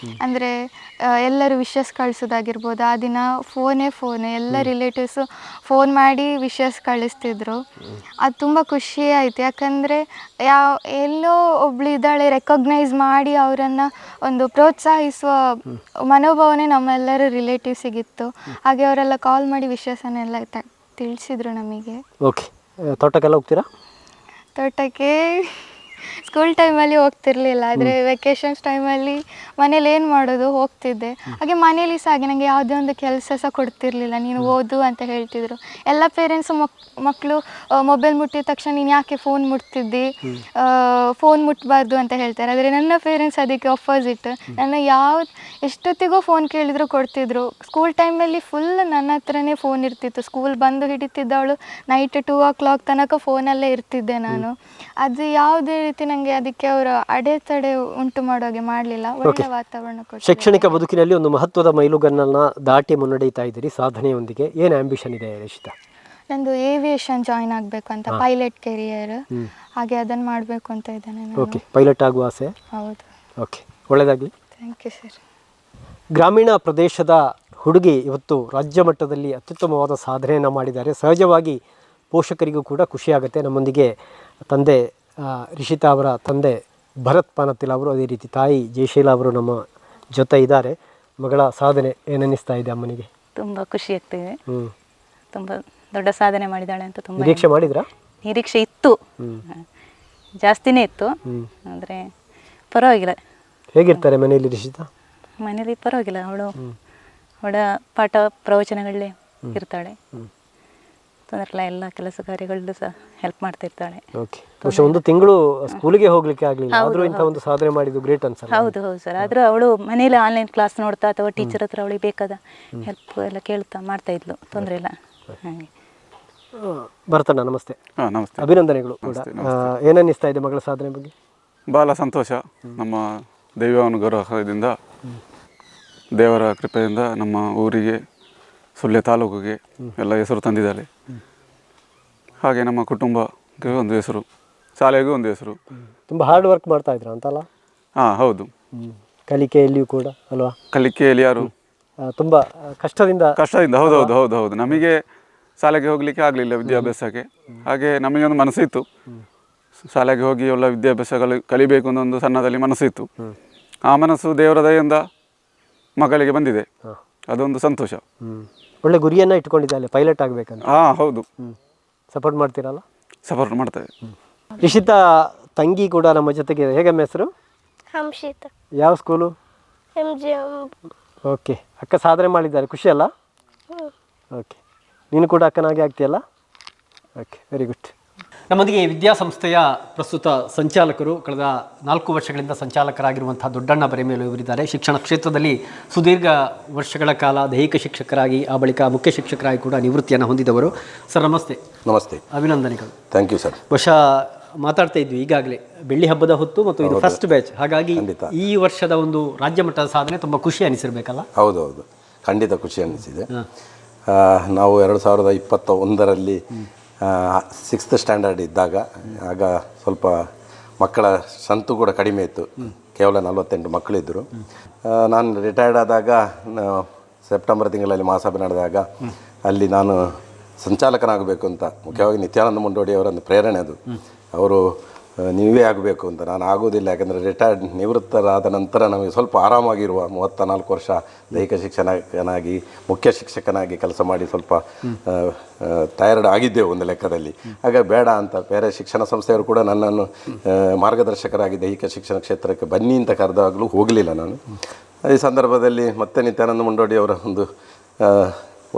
ಅಂದರೆ ಎಲ್ಲರೂ ವಿಶಸ್ ಕಳಿಸೋದಾಗಿರ್ಬೋದು, ಆ ದಿನ ಫೋನ್ ಎಲ್ಲ ರಿಲೇಟಿವ್ಸು ಫೋನ್ ಮಾಡಿ ವಿಶಸ್ ಕಳಿಸ್ತಿದ್ರು. ಅದು ತುಂಬ ಖುಷಿ ಆಯಿತು. ಯಾಕಂದರೆ ಎಲ್ಲೋ ಒಬ್ಳು ಇದ್ದಾಳೆ ರೆಕಗ್ನೈಸ್ ಮಾಡಿ ಅವರನ್ನು ಒಂದು ಪ್ರೋತ್ಸಾಹಿಸುವ ಮನೋಭಾವನೆ ನಮ್ಮೆಲ್ಲರ ರಿಲೇಟಿವ್ಸಿಗಿತ್ತು. ಹಾಗೆ ಅವರೆಲ್ಲ ಕಾಲ್ ಮಾಡಿ ವಿಶಸನ್ನೆಲ್ಲ ತಿಳಿಸಿದ್ರು ನಮಗೆ. ಓಕೆ. ತೋಟಕ್ಕೆಲ್ಲ ಹೋಗ್ತೀರಾ? ತೋಟಕ್ಕೆ ಸ್ಕೂಲ್ ಟೈಮಲ್ಲಿ ಹೋಗ್ತಿರ್ಲಿಲ್ಲ, ಆದರೆ ವೆಕೇಷನ್ಸ್ ಟೈಮಲ್ಲಿ ಮನೇಲಿ ಏನು ಮಾಡೋದು ಹೋಗ್ತಿದ್ದೆ. ಹಾಗೆ ಮನೇಲಿ ಸಹ ಹಾಗೆ ನನಗೆ ಯಾವುದೇ ಒಂದು ಕೆಲಸ ಸಹ ಕೊಡ್ತಿರ್ಲಿಲ್ಲ, ನೀನು ಓದು ಅಂತ ಹೇಳ್ತಿದ್ರು. ಎಲ್ಲ ಪೇರೆಂಟ್ಸು ಮಕ್ಕಳು ಮೊಬೈಲ್ ಮುಟ್ಟಿದ ತಕ್ಷಣ ನೀನು ಯಾಕೆ ಫೋನ್ ಮುಟ್ತಿದ್ದಿ, ಫೋನ್ ಮುಟ್ಟಬಾರ್ದು ಅಂತ ಹೇಳ್ತಾರೆ. ಆದರೆ ನನ್ನ ಪೇರೆಂಟ್ಸ್ ಅದಕ್ಕೆ ಅಪೋಸಿಟ್, ನನ್ನ ಎಷ್ಟೊತ್ತಿಗೂ ಫೋನ್ ಕೇಳಿದ್ರು ಕೊಡ್ತಿದ್ರು. ಸ್ಕೂಲ್ ಟೈಮಲ್ಲಿ ಫುಲ್ ನನ್ನ ಹತ್ರನೇ ಫೋನ್ ಇರ್ತಿತ್ತು. ಸ್ಕೂಲ್ ಬಂದು ಹಿಡಿತಿದ್ದವಳು ನೈಟ್ 2 o'clock ತನಕ ಫೋನಲ್ಲೇ ಇರ್ತಿದ್ದೆ ನಾನು. ಅದು ಯಾವುದೇ ರೀತಿ ನನಗೆ ಅದಕ್ಕೆ ಅವರು ಅಡೆತಡೆ ಉಂಟು ಮಾಡೋ ಹಾಗೆ ಮಾಡಲಿಲ್ಲ. ಒಳ್ಳೆ ವಾತಾವರಣ ಕೊಟ್ಟು. ಶೈಕ್ಷಣಿಕ ಬದುಕಿನಲ್ಲಿ ಒಂದು ಮಹತ್ವದ ಮೈಲುಗನ್ನನ್ನು ದಾಟಿ ಮುನ್ನಡೆಯುತ್ತಾ ಇದ್ದೀರಿ ಸಾಧನೆಯೊಂದಿಗೆ. ಏನು ಆಂಬಿಷನ್ ಇದೆ ರಿಷಿತಾ? ನಂದು ಏವಿಯೇಷನ್ ಜಾಯಿನ್ ಆಗಬೇಕು ಅಂತ, ಪೈಲಟ್ ಕೆರಿಯರ್, ಹಾಗೆ ಅದನ್ನು ಮಾಡಬೇಕು ಅಂತ ಇದ್ದೇನೆ. ಓಕೆ, ಪೈಲಟ್ ಆಗುವ ಆಸೆ? ಹೌದು. ಓಕೆ, ಒಳ್ಳೆಯದಾಗಲಿ. Thank you sir. ಗ್ರಾಮೀಣ ಪ್ರದೇಶದ ಹುಡುಗಿ ಇವತ್ತು ರಾಜ್ಯ ಮಟ್ಟದಲ್ಲಿ ಅತ್ಯುತ್ತಮವಾದ ಸಾಧನೆಯನ್ನು ಮಾಡಿದ್ದಾರೆ. ಸಹಜವಾಗಿ ಪೋಷಕರಿಗೂ ಕೂಡ ಖುಷಿಯಾಗುತ್ತೆ. ನಮ್ಮೊಂದಿಗೆ ತಂದೆ ರಿಷಿತಾ ಅವರ ತಂದೆ ಭರತ್ ಪಾನತಿಲ್ ಅವರು, ಅದೇ ರೀತಿ ತಾಯಿ ಜಯಶೀಲ ಅವರು ನಮ್ಮ ಜೊತೆ ಇದ್ದಾರೆ. ಮಗಳ ಸಾಧನೆ ಏನನ್ನಿಸ್ತಾ ಇದೆ ಅಮ್ಮನಿಗೆ? ತುಂಬ ಖುಷಿ ಆಗ್ತಿದೆ. ತುಂಬ ದೊಡ್ಡ ಸಾಧನೆ ಮಾಡಿದ್ದಾಳೆ ಅಂತ ತುಂಬ ನಿರೀಕ್ಷೆ ಮಾಡಿದ್ರಾ? ನಿರೀಕ್ಷೆ ಇತ್ತು, ಜಾಸ್ತಿನೇ ಇತ್ತು. ಅಂದರೆ ಪರವಾಗಿಲ್ಲ. ಹೇಗಿರ್ತಾರೆ ಮನೆಯಲ್ಲಿ ರಿಷಿತಾ? ಮನೇಲಿ ಪರವಾಗಿಲ್ಲ, ಅವಳ ಪಾಠ ಪ್ರವಚನಗಳೇ ಇರ್ತಾಳೆ. ತೊಂದರೆ ಎಲ್ಲ ಕೆಲಸ ಕಾರ್ಯಗಳಲ್ಲೂ ಸಹ ಹೆಲ್ಪ್ ಮಾಡ್ತಾ ಇರ್ತಾಳೆ. ಓಕೆ. ಬಹುಶಃ ಒಂದು ತಿಂಗಳು ಸ್ಕೂಲಿಗೆ ಹೋಗ್ಲಿಕ್ಕೆ ಆಗಲಿಲ್ಲ, ಆದರೂ ಇಂಥ ಒಂದು ಸಾಧನೆ ಮಾಡಿದ್ದು ಗ್ರೇಟ್ ಅನ್ಸಲ್ಲ? ಹೌದು ಸರ್. ಆದರೂ ಅವಳು ಮನೇಲಿ ಆನ್ಲೈನ್ ಕ್ಲಾಸ್ ನೋಡ್ತಾ ಅಥವಾ ಟೀಚರ್ ಹತ್ರ ಅವಳಿಗೆ ಬೇಕಾದ ಹೆಲ್ಪ್ ಎಲ್ಲ ಕೇಳ್ತಾ ಮಾಡ್ತಾ ಇದ್ಲು, ತೊಂದರೆ ಇಲ್ಲ. ಹಾಗೆ. ಭರತಣ್ಣ ನಮಸ್ತೆ. ನಮಸ್ತೆ. ಅಭಿನಂದನೆಗಳು ಕೂಡ. ಏನನ್ನಿಸ್ತಾ ಇದೆ ಮಗಳ ಸಾಧನೆ ಬಗ್ಗೆ? ಭಾಳ ಸಂತೋಷ. ನಮ್ಮ ದೈವಾನುಗ್ರಹದಿಂದ, ದೇವರ ಕೃಪೆಯಿಂದ ನಮ್ಮ ಊರಿಗೆ, ಸುಳ್ಯ ತಾಲೂಕಿಗೆ ಎಲ್ಲ ಹೆಸರು ತಂದಿದ್ದಾರೆ. ಹಾಗೆ ನಮ್ಮ ಕುಟುಂಬಕ್ಕೆ ಒಂದು ಹೆಸರು, ಶಾಲೆಗೂ ಒಂದು ಹೆಸರು. ತುಂಬ ಹಾರ್ಡ್ ವರ್ಕ್ ಮಾಡ್ತಾ ಇದ್ರ ಅಂತಲ್ಲ? ಹೌದು. ಕಲಿಕೆಯಲ್ಲಿಯೂ ಕೂಡ ಅಲ್ವಾ? ಕಲಿಕೆಯಲ್ಲಿ ಯಾರು ತುಂಬ ಕಷ್ಟದಿಂದ. ಹೌದು. ನಮಗೆ ಶಾಲೆಗೆ ಹೋಗಲಿಕ್ಕೆ ಆಗಲಿಲ್ಲ ವಿದ್ಯಾಭ್ಯಾಸಕ್ಕೆ. ಹಾಗೆ ನಮಗೆ ಒಂದು ಮನಸ್ಸಿತ್ತು, ಶಾಲೆಗೆ ಹೋಗಿ ಎಲ್ಲ ವಿದ್ಯಾಭ್ಯಾಸಗಳು ಕಲಿಬೇಕು ಅನ್ನೋ ಒಂದು ಸಣ್ಣದಲ್ಲಿ ಮನಸ್ಸಿತ್ತು. ಆ ಮನಸ್ಸು ದೇವರ ದಯೆಯಿಂದ ಮಗಳಿಗೆ ಬಂದಿದೆ, ಅದೊಂದು ಸಂತೋಷ. ಒಳ್ಳೆ ಗುರಿಯನ್ನು ಇಟ್ಕೊಂಡಿದ್ದಾಳೆ, ಪೈಲಟ್ ಆಗಬೇಕಂತ. ಹೌದು. ಸಪೋರ್ಟ್ ಮಾಡ್ತೀರಲ್ಲ? ಸಪೋರ್ಟ್ ಮಾಡ್ತೇವೆ. ರಿಷಿತಾ ತಂಗಿ ಕೂಡ ನಮ್ಮ ಜೊತೆಗೆ. ಹೇಗಮ್ಮ ಹೆಸರು? ಹಂಶಿತ. ಯಾವ ಸ್ಕೂಲು? MGM. ಓಕೆ. ಅಕ್ಕ ಸಾಧನೆ ಮಾಡಿದ್ದಾರೆ, ಖುಷಿ ಅಲ್ಲ? ಓಕೆ. ನೀನು ಕೂಡ ಅಕ್ಕನಾಗೆ ಆಗ್ತೀಯಲ್ಲ? Okay, very good. ನಮ್ಮೊಂದಿಗೆ ವಿದ್ಯಾಸಂಸ್ಥೆಯ ಪ್ರಸ್ತುತ ಸಂಚಾಲಕರು, ಕಳೆದ 4 ವರ್ಷಗಳಿಂದ ಸಂಚಾಲಕರಾಗಿರುವಂಥ ದೊಡ್ಡಣ್ಣ ಬರೆಮೇಲು ಇವರಿದ್ದಾರೆ. ಶಿಕ್ಷಣ ಕ್ಷೇತ್ರದಲ್ಲಿ ಸುದೀರ್ಘ ವರ್ಷಗಳ ಕಾಲ ದೈಹಿಕ ಶಿಕ್ಷಕರಾಗಿ, ಆ ಬಳಿಕ ಮುಖ್ಯ ಶಿಕ್ಷಕರಾಗಿ ಕೂಡ ನಿವೃತ್ತಿಯನ್ನು ಹೊಂದಿದವರು. ಸರ್ ನಮಸ್ತೆ. ನಮಸ್ತೆ. ಅಭಿನಂದನೆಗಳು. Thank you sir. ಬಹುಶಃ ಮಾತಾಡ್ತಾ ಇದ್ವಿ ಈಗಾಗಲೇ, ಬೆಳ್ಳಿ ಹಬ್ಬದ ಹೊತ್ತು ಮತ್ತು ಇದು ಫಸ್ಟ್ ಬ್ಯಾಚ್, ಹಾಗಾಗಿ ಈ ವರ್ಷದ ಒಂದು ರಾಜ್ಯ ಮಟ್ಟದ ಸಾಧನೆ ತುಂಬ ಖುಷಿ ಅನಿಸಿರ್ಬೇಕಲ್ಲ? ಹೌದೌದು, ಖಂಡಿತ ಖುಷಿ ಅನ್ನಿಸಿದೆ. ನಾವು 2021ರಲ್ಲಿ 6th ಸ್ಟ್ಯಾಂಡರ್ಡ್ ಇದ್ದಾಗ, ಆಗ ಸ್ವಲ್ಪ ಮಕ್ಕಳ ಸಂತು ಕೂಡ ಕಡಿಮೆ ಇತ್ತು. ಕೇವಲ 48 ಮಕ್ಕಳಿದ್ದರು. ನಾನು ರಿಟೈರ್ಡ್ ಆದಾಗ ಸೆಪ್ಟೆಂಬರ್ ತಿಂಗಳಲ್ಲಿ ಮಹಾಸಭೆ ನಡೆದಾಗ ಅಲ್ಲಿ ನಾನು ಸಂಚಾಲಕನಾಗಬೇಕು ಅಂತ, ಮುಖ್ಯವಾಗಿ ನಿತ್ಯಾನಂದ ಮುಂಡೋಡಿ ಅವರೊಂದು ಪ್ರೇರಣೆ ಅದು. ಅವರು ನೀವೇ ಆಗಬೇಕು ಅಂತ. ನಾನು ಆಗೋದಿಲ್ಲ, ಯಾಕಂದರೆ ರಿಟೈರ್ಡ್ ನಿವೃತ್ತರಾದ ನಂತರ ನಮಗೆ ಸ್ವಲ್ಪ ಆರಾಮಾಗಿರುವ 34 ವರ್ಷ ದೈಹಿಕ ಶಿಕ್ಷಕನಾಗಿ ಮುಖ್ಯ ಶಿಕ್ಷಕನಾಗಿ ಕೆಲಸ ಮಾಡಿ ಸ್ವಲ್ಪ ಟಯರ್ಡ್ ಆಗಿದ್ದೆವು ಒಂದು ಲೆಕ್ಕದಲ್ಲಿ. ಆಗ ಬೇಡ ಅಂತ ಬೇರೆ ಶಿಕ್ಷಣ ಸಂಸ್ಥೆಯವರು ಕೂಡ ನನ್ನನ್ನು ಮಾರ್ಗದರ್ಶಕರಾಗಿ ದೈಹಿಕ ಶಿಕ್ಷಣ ಕ್ಷೇತ್ರಕ್ಕೆ ಬನ್ನಿ ಅಂತ ಕರೆದಾಗಲೂ ಹೋಗಲಿಲ್ಲ ನಾನು. ಈ ಸಂದರ್ಭದಲ್ಲಿ ಮತ್ತೆ ನಿತ್ಯಾನಂದ ಮುಂಡೋಡಿ ಅವರ ಒಂದು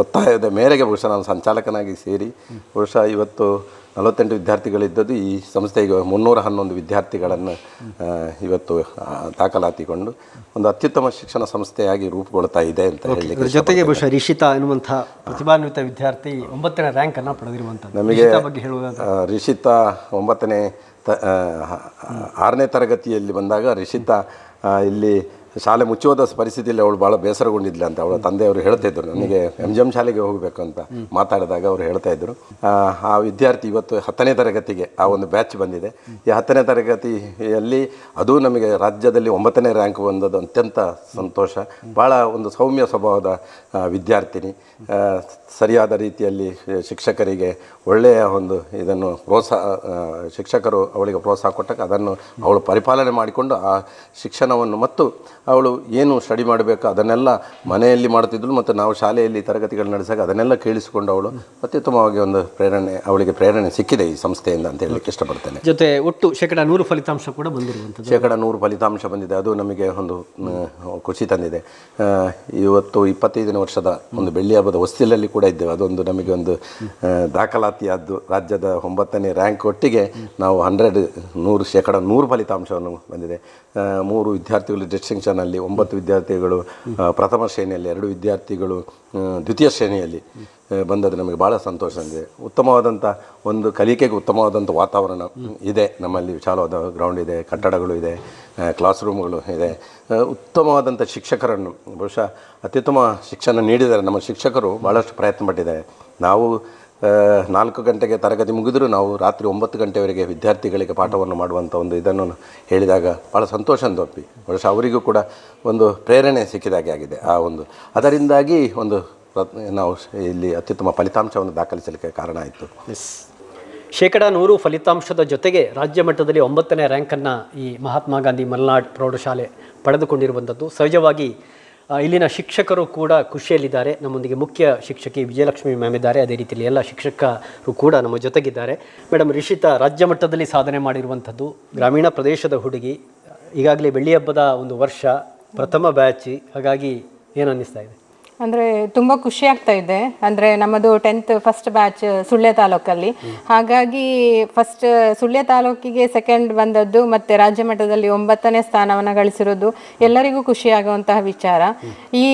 ಒತ್ತಾಯದ ಮೇರೆಗೆ ಬಹುಶಃ ನಾನು ಸಂಚಾಲಕನಾಗಿ ಸೇರಿ ಬಹುಶಃ ಇವತ್ತು 48 ವಿದ್ಯಾರ್ಥಿಗಳಿದ್ದದ್ದು ಈ ಸಂಸ್ಥೆಗೆ 311 ವಿದ್ಯಾರ್ಥಿಗಳನ್ನು ಇವತ್ತು ದಾಖಲಾತಿಕೊಂಡು ಒಂದು ಅತ್ಯುತ್ತಮ ಶಿಕ್ಷಣ ಸಂಸ್ಥೆಯಾಗಿ ರೂಪುಗೊಳ್ತಾ ಇದೆ ಅಂತ ಹೇಳಿ. ಜೊತೆಗೆ ಬಹುಶಃ ರಿಷಿತಾ ಎನ್ನುವಂಥ ಪ್ರತಿಭಾನ್ವಿತ ವಿದ್ಯಾರ್ಥಿ 9ನೇ ರ್ಯಾಂಕನ್ನು ಪಡೆದಿರುವಂಥದ್ದು. ನಮಗೆ ಬಗ್ಗೆ ಹೇಳುವುದಾದ್ರೆ ರಿಷಿತಾ 6ನೇ ತರಗತಿಯಲ್ಲಿ ಬಂದಾಗ ರಿಷಿತಾ ಇಲ್ಲಿ ಶಾಲೆ ಮುಚ್ಚುವುದ ಪರಿಸ್ಥಿತಿಯಲ್ಲಿ ಅವಳು ಭಾಳ ಬೇಸರಗೊಂಡಿದ್ಲ ಅಂತ ಅವಳ ತಂದೆಯವರು ಹೇಳ್ತಾಯಿದ್ರು. ನನಗೆ MGM ಶಾಲೆಗೆ ಹೋಗಬೇಕು ಅಂತ ಮಾತಾಡಿದಾಗ ಅವರು ಹೇಳ್ತಾಯಿದ್ರು. ಆ ವಿದ್ಯಾರ್ಥಿ ಇವತ್ತು 10ನೇ ತರಗತಿಗೆ ಆ ಒಂದು ಬ್ಯಾಚ್ ಬಂದಿದೆ. ಈ 10ನೇ ತರಗತಿಯಲ್ಲಿ ಅದು ನಮಗೆ ರಾಜ್ಯದಲ್ಲಿ 9ನೇ ರ್ಯಾಂಕ್ ಬಂದದ್ದು ಅತ್ಯಂತ ಸಂತೋಷ. ಭಾಳ ಒಂದು ಸೌಮ್ಯ ಸ್ವಭಾವದ ವಿದ್ಯಾರ್ಥಿನಿ, ಸರಿಯಾದ ರೀತಿಯಲ್ಲಿ ಶಿಕ್ಷಕರಿಗೆ ಒಳ್ಳೆಯ ಒಂದು ಇದನ್ನು ಶಿಕ್ಷಕರು ಅವಳಿಗೆ ಪ್ರೋತ್ಸಾಹ ಕೊಟ್ಟಾಗ ಅದನ್ನು ಅವಳು ಪರಿಪಾಲನೆ ಮಾಡಿಕೊಂಡು ಆ ಶಿಕ್ಷಣವನ್ನು ಮತ್ತು ಅವಳು ಏನು ಸ್ಟಡಿ ಮಾಡಬೇಕು ಅದನ್ನೆಲ್ಲ ಮನೆಯಲ್ಲಿ ಮಾಡ್ತಿದ್ಳು ಮತ್ತು ನಾವು ಶಾಲೆಯಲ್ಲಿ ತರಗತಿಗಳು ನಡೆಸಾಗ ಅದನ್ನೆಲ್ಲ ಕೇಳಿಸಿಕೊಂಡು ಅವಳು ಅತ್ಯುತ್ತಮವಾಗಿ ಒಂದು ಅವಳಿಗೆ ಪ್ರೇರಣೆ ಸಿಕ್ಕಿದೆ ಈ ಸಂಸ್ಥೆಯಿಂದ ಅಂತ ಹೇಳಲಿಕ್ಕೆ ಇಷ್ಟಪಡ್ತೇನೆ. ಜೊತೆ ಒಟ್ಟು 100% ಫಲಿತಾಂಶ ಕೂಡ ಬಂದಿರುವಂಥದ್ದು. 100% ಫಲಿತಾಂಶ ಬಂದಿದೆ. ಅದು ನಮಗೆ ಒಂದು ಖುಷಿ ತಂದಿದೆ. ಇವತ್ತು 25ನೇ ವರ್ಷದ ಒಂದು ಬೆಳ್ಳಿ ಹಬ್ಬದ ಹೊಸ್ತಿಲಲ್ಲಿ ಕೂಡ ಇದ್ದೇವೆ. ಅದೊಂದು ನಮಗೆ ಒಂದು ದಾಖಲಾತಿಯಾದ್ದು. ರಾಜ್ಯದ 9ನೇ ರ್ಯಾಂಕ್ ಒಟ್ಟಿಗೆ ನಾವು 100% ಫಲಿತಾಂಶವನ್ನು ಬಂದಿದೆ. 3 ವಿದ್ಯಾರ್ಥಿಗಳು ಡಿಸ್ಟಿಂಕ್ಷನಲ್ಲಿ, 9 ವಿದ್ಯಾರ್ಥಿಗಳು ಪ್ರಥಮ ಶ್ರೇಣಿಯಲ್ಲಿ, 2 ವಿದ್ಯಾರ್ಥಿಗಳು ದ್ವಿತೀಯ ಶ್ರೇಣಿಯಲ್ಲಿ ಬಂದದ್ದು ನಮಗೆ ಭಾಳ ಸಂತೋಷ ತಂದಿದೆ. ಉತ್ತಮವಾದಂಥ ಒಂದು ಕಲಿಕೆಗೆ ಉತ್ತಮವಾದಂಥ ವಾತಾವರಣ ಇದೆ ನಮ್ಮಲ್ಲಿ. ವಿಶಾಲವಾದ ಗ್ರೌಂಡ್ ಇದೆ, ಕಟ್ಟಡಗಳು ಇದೆ, ಕ್ಲಾಸ್ ರೂಮ್ಗಳು ಇದೆ, ಉತ್ತಮವಾದಂಥ ಶಿಕ್ಷಕರನ್ನು ಬಹುಶಃ ಅತ್ಯುತ್ತಮ ಶಿಕ್ಷಣ ನೀಡಿದ್ದಾರೆ. ನಮ್ಮ ಶಿಕ್ಷಕರು ಭಾಳಷ್ಟು ಪ್ರಯತ್ನ ಪಟ್ಟಿದ್ದಾರೆ. ನಾವು 4 ಗಂಟೆಗೆ ತರಗತಿ ಮುಗಿದರೂ ನಾವು ರಾತ್ರಿ 9 ಗಂಟೆವರೆಗೆ ವಿದ್ಯಾರ್ಥಿಗಳಿಗೆ ಪಾಠವನ್ನು ಮಾಡುವಂಥ ಒಂದು ಇದನ್ನು ಹೇಳಿದಾಗ ಭಾಳ ಸಂತೋಷ ಅಂದೊಪ್ಪಿ ಬಹುಶಃ ಅವರಿಗೂ ಕೂಡ ಒಂದು ಪ್ರೇರಣೆ ಸಿಕ್ಕಿದಾಗೆ ಆಗಿದೆ. ಅದರಿಂದಾಗಿ ನಾವು ಇಲ್ಲಿ ಅತ್ಯುತ್ತಮ ಫಲಿತಾಂಶವನ್ನು ದಾಖಲಿಸಲಿಕ್ಕೆ ಕಾರಣ ಆಯಿತು. 100% ಫಲಿತಾಂಶದ ಜೊತೆಗೆ ರಾಜ್ಯ ಮಟ್ಟದಲ್ಲಿ 9ನೇ ರ್ಯಾಂಕನ್ನು ಈ ಮಹಾತ್ಮ ಗಾಂಧಿ ಮಲ್ನಾಡ್ ಪ್ರೌಢಶಾಲೆ ಪಡೆದುಕೊಂಡಿರುವಂಥದ್ದು. ಸಹಜವಾಗಿ ಇಲ್ಲಿನ ಶಿಕ್ಷಕರು ಕೂಡ ಖುಷಿಯಲ್ಲಿದ್ದಾರೆ. ನಮ್ಮೊಂದಿಗೆ ಮುಖ್ಯ ಶಿಕ್ಷಕಿ ವಿಜಯಲಕ್ಷ್ಮಿ ಮ್ಯಾಮ್ ಇದ್ದಾರೆ. ಅದೇ ರೀತಿಯಲ್ಲಿ ಎಲ್ಲ ಶಿಕ್ಷಕರು ಕೂಡ ನಮ್ಮ ಜೊತೆಗಿದ್ದಾರೆ. ಮೇಡಮ್, ರಿಷಿತಾ ರಾಜ್ಯ ಮಟ್ಟದಲ್ಲಿ ಸಾಧನೆ ಮಾಡಿರುವಂಥದ್ದು, ಗ್ರಾಮೀಣ ಪ್ರದೇಶದ ಹುಡುಗಿ, ಈಗಾಗಲೇ ಬೆಳ್ಳಿ ಹಬ್ಬದ ಒಂದು ವರ್ಷ, ಪ್ರಥಮ ಬ್ಯಾಚ್, ಹಾಗಾಗಿ ಏನು ಅನ್ನಿಸ್ತಾ ಇದೆ? ಅಂದರೆ ತುಂಬ ಖುಷಿ ಆಗ್ತಾ ಇದೆ. ಅಂದರೆ ನಮ್ಮದು 10th ಫಸ್ಟ್ ಬ್ಯಾಚ್ ಸುಳ್ಯ ತಾಲೂಕಲ್ಲಿ, ಹಾಗಾಗಿ ಫಸ್ಟ್ ಸುಳ್ಯ ತಾಲೂಕಿಗೆ ಸೆಕೆಂಡ್ ಬಂದದ್ದು ಮತ್ತು ರಾಜ್ಯ ಮಟ್ಟದಲ್ಲಿ 9ನೇ ಸ್ಥಾನವನ್ನು ಗಳಿಸಿರೋದು ಎಲ್ಲರಿಗೂ ಖುಷಿಯಾಗುವಂತಹ ವಿಚಾರ. ಈ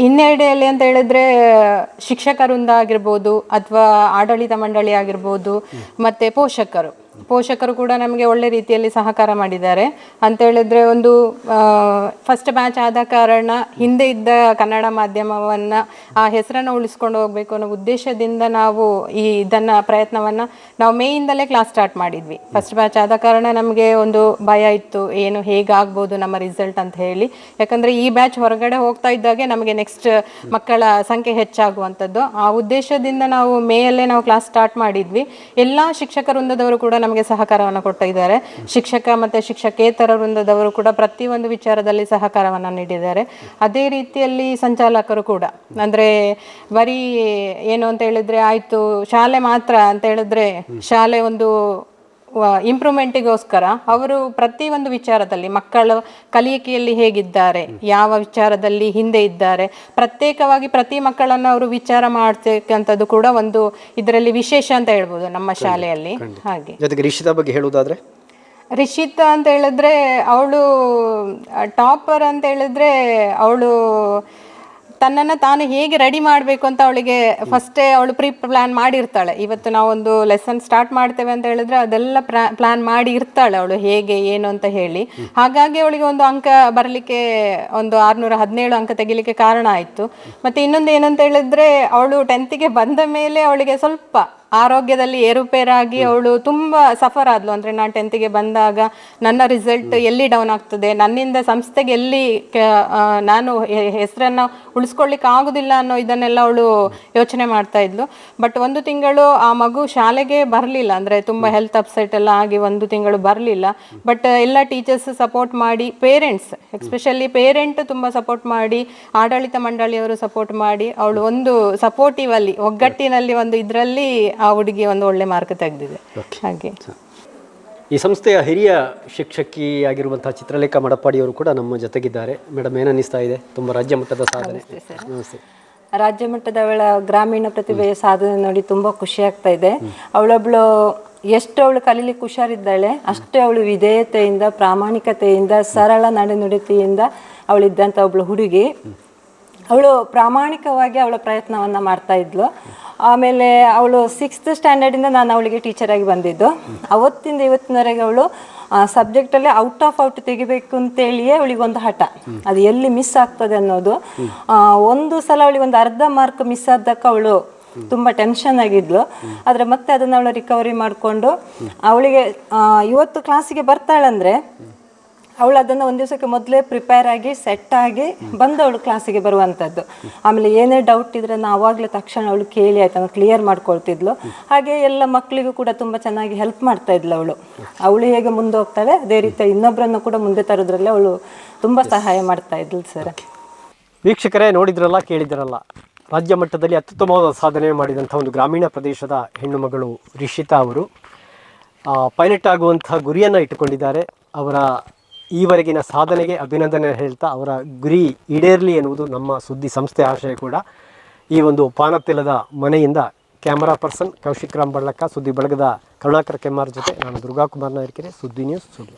ಹಿನ್ನಡೆಯಲ್ಲಿ ಅಂತ ಹೇಳಿದ್ರೆ ಶಿಕ್ಷಕರಿಂದ ಆಗಿರ್ಬೋದು ಅಥವಾ ಆಡಳಿತ ಮಂಡಳಿ ಆಗಿರ್ಬೋದು ಮತ್ತು ಪೋಷಕರು ಕೂಡ ನಮಗೆ ಒಳ್ಳೆ ರೀತಿಯಲ್ಲಿ ಸಹಕಾರ ಮಾಡಿದ್ದಾರೆ. ಅಂತ ಹೇಳಿದ್ರೆ ಒಂದು ಫಸ್ಟ್ ಬ್ಯಾಚ್ ಆದ ಕಾರಣ ಹಿಂದೆ ಇದ್ದ ಕನ್ನಡ ಮಾಧ್ಯಮವನ್ನು ಆ ಹೆಸರನ್ನು ಉಳಿಸ್ಕೊಂಡು ಹೋಗಬೇಕು ಅನ್ನೋ ಉದ್ದೇಶದಿಂದ ನಾವು ಪ್ರಯತ್ನವನ್ನು ನಾವು ಮೇಯಿಂದಲೇ ಕ್ಲಾಸ್ ಸ್ಟಾರ್ಟ್ ಮಾಡಿದ್ವಿ. ಫಸ್ಟ್ ಬ್ಯಾಚ್ ಆದ ಕಾರಣ ನಮಗೆ ಒಂದು ಭಯ ಇತ್ತು, ಏನು ಹೇಗಾಗ್ಬೋದು ನಮ್ಮ ರಿಸಲ್ಟ್ ಅಂತ ಹೇಳಿ. ಯಾಕಂದರೆ ಈ ಬ್ಯಾಚ್ ಹೊರಗಡೆ ಹೋಗ್ತಾ ಇದ್ದಾಗೆ ನಮಗೆ ನೆಕ್ಸ್ಟ್ ಮಕ್ಕಳ ಸಂಖ್ಯೆ ಹೆಚ್ಚಾಗುವಂಥದ್ದು. ಆ ಉದ್ದೇಶದಿಂದ ನಾವು ಮೇಯಲ್ಲೇ ನಾವು ಕ್ಲಾಸ್ ಸ್ಟಾರ್ಟ್ ಮಾಡಿದ್ವಿ. ಎಲ್ಲ ಶಿಕ್ಷಕ ವೃಂದದವರು ಕೂಡ ನಮಗೆ ಸಹಕಾರವನ್ನು ಕೊಟ್ಟಿದ್ದಾರೆ. ಶಿಕ್ಷಕ ಮತ್ತು ಶಿಕ್ಷಕೇತರ ವೃಂದದವರು ಕೂಡ ಪ್ರತಿಯೊಂದು ವಿಚಾರದಲ್ಲಿ ಸಹಕಾರವನ್ನು ನೀಡಿದ್ದಾರೆ. ಅದೇ ರೀತಿಯಲ್ಲಿ ಸಂಚಾಲಕರು ಕೂಡ, ಅಂದರೆ ಬರೀ ಏನು ಅಂತ ಹೇಳಿದ್ರೆ ಆಯಿತು ಶಾಲೆ ಮಾತ್ರ ಅಂತ ಹೇಳಿದ್ರೆ ಶಾಲೆ ಒಂದು ಇಂಪ್ರೂವ್ಮೆಂಟಿಗೋಸ್ಕರ ಅವರು ಪ್ರತಿಯೊಂದು ವಿಚಾರದಲ್ಲಿ ಮಕ್ಕಳ ಕಲಿಕೆಯಲ್ಲಿ ಹೇಗಿದ್ದಾರೆ, ಯಾವ ವಿಚಾರದಲ್ಲಿ ಹಿಂದೆ ಇದ್ದಾರೆ, ಪ್ರತ್ಯೇಕವಾಗಿ ಪ್ರತಿ ಮಕ್ಕಳನ್ನು ಅವರು ವಿಚಾರ ಮಾಡ್ತಕ್ಕಂಥದ್ದು ಕೂಡ ಒಂದು ಇದರಲ್ಲಿ ವಿಶೇಷ ಅಂತ ಹೇಳ್ಬೋದು ನಮ್ಮ ಶಾಲೆಯಲ್ಲಿ. ಹಾಗೆ ಜೊತೆಗೆ ರಿಷಿತಾ ಬಗ್ಗೆ ಹೇಳುವುದಾದ್ರೆ, ರಿಷಿತಾ ಅಂತ ಹೇಳಿದ್ರೆ ಅವಳು ಟಾಪರ್ ಅಂತ ಹೇಳಿದ್ರೆ ಅವಳು ತನ್ನನ್ನು ತಾನು ಹೇಗೆ ರೆಡಿ ಮಾಡಬೇಕು ಅಂತ ಅವಳಿಗೆ ಫಸ್ಟೇ ಅವಳು ಪ್ಲಾನ್ ಮಾಡಿರ್ತಾಳೆ. ಇವತ್ತು ನಾವೊಂದು ಲೆಸನ್ ಸ್ಟಾರ್ಟ್ ಮಾಡ್ತೇವೆ ಅಂತ ಹೇಳಿದ್ರೆ ಅದೆಲ್ಲ ಪ್ಲಾನ್ ಮಾಡಿ ಇರ್ತಾಳೆ ಅವಳು ಹೇಗೆ ಏನು ಅಂತ ಹೇಳಿ. ಹಾಗಾಗಿ ಅವಳಿಗೆ ಒಂದು ಅಂಕ ಬರಲಿಕ್ಕೆ ಒಂದು 617 ಅಂಕ ತೆಗಿಲಿಕ್ಕೆ ಕಾರಣ ಆಯಿತು. ಮತ್ತು ಇನ್ನೊಂದು ಏನಂತ ಹೇಳಿದ್ರೆ ಅವಳು 10th ಬಂದ ಮೇಲೆ ಅವಳಿಗೆ ಸ್ವಲ್ಪ ಆರೋಗ್ಯದಲ್ಲಿ ಏರುಪೇರಾಗಿ ಅವಳು ತುಂಬ ಸಫರ್ ಆದ್ಲು. ಅಂದರೆ ನಾನು 10th ಬಂದಾಗ ನನ್ನ ರಿಸಲ್ಟ್ ಎಲ್ಲಿ ಡೌನ್ ಆಗ್ತದೆ, ನನ್ನಿಂದ ಸಂಸ್ಥೆಗೆ ಎಲ್ಲಿ ನಾನು ಹೆಸರನ್ನು ಉಳಿಸ್ಕೊಳ್ಳಿಕ್ಕೆ ಆಗೋದಿಲ್ಲ ಅನ್ನೋ ಇದನ್ನೆಲ್ಲ ಅವಳು ಯೋಚನೆ ಮಾಡ್ತಾ ಇದ್ಲು. ಬಟ್ 1 ತಿಂಗಳು ಆ ಮಗು ಶಾಲೆಗೆ ಬರಲಿಲ್ಲ, ಅಂದರೆ ತುಂಬ ಹೆಲ್ತ್ ಅಪ್ಸೆಟ್ ಎಲ್ಲ ಆಗಿ 1 ತಿಂಗಳು ಬರಲಿಲ್ಲ. ಬಟ್ ಎಲ್ಲ ಟೀಚರ್ಸ್ ಸಪೋರ್ಟ್ ಮಾಡಿ, ಪೇರೆಂಟ್ಸ್ ಎಸ್ಪೆಷಲಿ ಪೇರೆಂಟ್ ತುಂಬ ಸಪೋರ್ಟ್ ಮಾಡಿ, ಆಡಳಿತ ಮಂಡಳಿಯವರು ಸಪೋರ್ಟ್ ಮಾಡಿ, ಅವಳು ಒಂದು ಸಪೋರ್ಟಿವ್ ಅಲ್ಲಿ ಒಗ್ಗಟ್ಟಿನಲ್ಲಿ ಒಂದು ಇದರಲ್ಲಿ ಆ ಹುಡುಗಿ ಒಂದು ಒಳ್ಳೆ ಮಾರ್ಕ್ ತೆಗೆದಿದೆ. ಹಾಗೆ ಈ ಸಂಸ್ಥೆಯ ಹಿರಿಯ ಶಿಕ್ಷಕಿಯಾಗಿರುವಂತಹ ಚಿತ್ರಲೇಖಾ ಮಡಪಾಡಿಯವರು ಕೂಡ ನಮ್ಮ ಜೊತೆಗಿದ್ದಾರೆ. ಮೇಡಮ್, ಏನನ್ನಿಸ್ತಾ ಇದೆ? ತುಂಬ ರಾಜ್ಯ ಮಟ್ಟದ ಸಾಧನೆ. ನಮಸ್ತೆ. ರಾಜ್ಯ ಮಟ್ಟದ ಅವಳ ಗ್ರಾಮೀಣ ಪ್ರತಿಭೆಯ ಸಾಧನೆ ನೋಡಿ ತುಂಬ ಖುಷಿ ಆಗ್ತಾ ಇದೆ. ಅವಳೊಬ್ಳು ಎಷ್ಟು ಅವಳು ಕಲೀಲಿಕ್ಕೆ ಹುಷಾರಿದ್ದಾಳೆ, ಅಷ್ಟೇ ಅವಳು ವಿಧೇಯತೆಯಿಂದ, ಪ್ರಾಮಾಣಿಕತೆಯಿಂದ, ಸರಳ ನಡೆನುಡಿತೆಯಿಂದ ಅವಳಿದ್ದಂಥ ಒಬ್ಳು ಹುಡುಗಿ. ಅವಳು ಪ್ರಾಮಾಣಿಕವಾಗಿ ಅವಳ ಪ್ರಯತ್ನವನ್ನು ಮಾಡ್ತಾ ಇದ್ಲು. ಆಮೇಲೆ ಅವಳು 6th ಸ್ಟ್ಯಾಂಡರ್ಡಿಂದ ನಾನು ಅವಳಿಗೆ ಟೀಚರಾಗಿ ಬಂದಿದ್ದು. ಅವತ್ತಿಂದ ಇವತ್ತಿನವರೆಗೆ ಅವಳು ಸಬ್ಜೆಕ್ಟಲ್ಲಿ ಔಟ್ ತೆಗಿಬೇಕು ಅಂತೇಳಿಯೇ ಅವಳಿಗೊಂದು ಹಠ. ಅದು ಎಲ್ಲಿ ಮಿಸ್ ಆಗ್ತದೆ ಅನ್ನೋದು. ಒಂದು ಸಲ ಅವಳಿಗೆ ಒಂದು ಅರ್ಧ ಮಾರ್ಕ್ ಮಿಸ್ ಆದ್ದಕ್ಕೆ ಅವಳು ತುಂಬ ಟೆನ್ಷನ್ ಆಗಿದ್ಲು. ಆದರೆ ಮತ್ತೆ ಅದನ್ನು ಅವಳು ರಿಕವರಿ ಮಾಡಿಕೊಂಡು ಅವಳಿಗೆ ಇವತ್ತು ಕ್ಲಾಸಿಗೆ ಬರ್ತಾಳಂದರೆ ಅವಳು ಅದನ್ನು ಒಂದು ದಿವಸಕ್ಕೆ ಮೊದಲೇ ಪ್ರಿಪೇರ್ ಆಗಿ ಸೆಟ್ ಆಗಿ ಬಂದು ಅವಳು ಕ್ಲಾಸಿಗೆ ಬರುವಂಥದ್ದು. ಆಮೇಲೆ ಏನೇ ಡೌಟ್ ಇದ್ರೆ ಆವಾಗಲೇ ತಕ್ಷಣ ಅವಳು ಕೇಳಿ ಆಯ್ತು ಕ್ಲಿಯರ್ ಮಾಡ್ಕೊಳ್ತಿದ್ಲು. ಹಾಗೆ ಎಲ್ಲ ಮಕ್ಕಳಿಗೂ ಕೂಡ ತುಂಬ ಚೆನ್ನಾಗಿ ಹೆಲ್ಪ್ ಮಾಡ್ತಾ ಇದ್ಲು ಅವಳು ಹೇಗೆ ಮುಂದೆ ಹೋಗ್ತಾಳೆ ಅದೇ ರೀತಿ ಇನ್ನೊಬ್ಬರನ್ನು ಕೂಡ ಮುಂದೆ ತರೋದ್ರಲ್ಲಿ ಅವಳು ತುಂಬ ಸಹಾಯ ಮಾಡ್ತಾ ಇದ್ಲು ಸರ್. ವೀಕ್ಷಕರೇ, ನೋಡಿದ್ರಲ್ಲ, ಕೇಳಿದ್ರಲ್ಲ, ರಾಜ್ಯ ಮಟ್ಟದಲ್ಲಿ ಅತ್ಯುತ್ತಮವಾದ ಸಾಧನೆ ಮಾಡಿದಂಥ ಒಂದು ಗ್ರಾಮೀಣ ಪ್ರದೇಶದ ಹೆಣ್ಣು ಮಗಳು ರಿಷಿತಾ ಅವರು ಪೈಲಟ್ ಆಗುವಂಥ ಗುರಿಯನ್ನು ಇಟ್ಟುಕೊಂಡಿದ್ದಾರೆ. ಅವರ ಈವರೆಗಿನ ಸಾಧನೆಗೆ ಅಭಿನಂದನೆ ಹೇಳ್ತಾ ಅವರ ಗುರಿ ಈಡೇರಲಿ ಎನ್ನುವುದು ನಮ್ಮ ಸುದ್ದಿ ಸಂಸ್ಥೆ ಆಶಯ ಕೂಡ. ಈ ಒಂದು ಪಾನತಿಲದ ಮನೆಯಿಂದ ಕ್ಯಾಮರಾ ಪರ್ಸನ್ ಕೌಶಿಕ್ ರಾಮ್ ಬಳ್ಳಕ್ಕ, ಸುದ್ದಿ ಬಳಗದ ಕರುಣಾಕರ ಕೆಮ್ಮಾರ್ ಜೊತೆ ನಾನು ದುರ್ಗಾಕುಮಾರ್ ನಾಯಕರೇ, ಸುದ್ದಿ ನ್ಯೂಸ್ ಸುಳ್ಯ.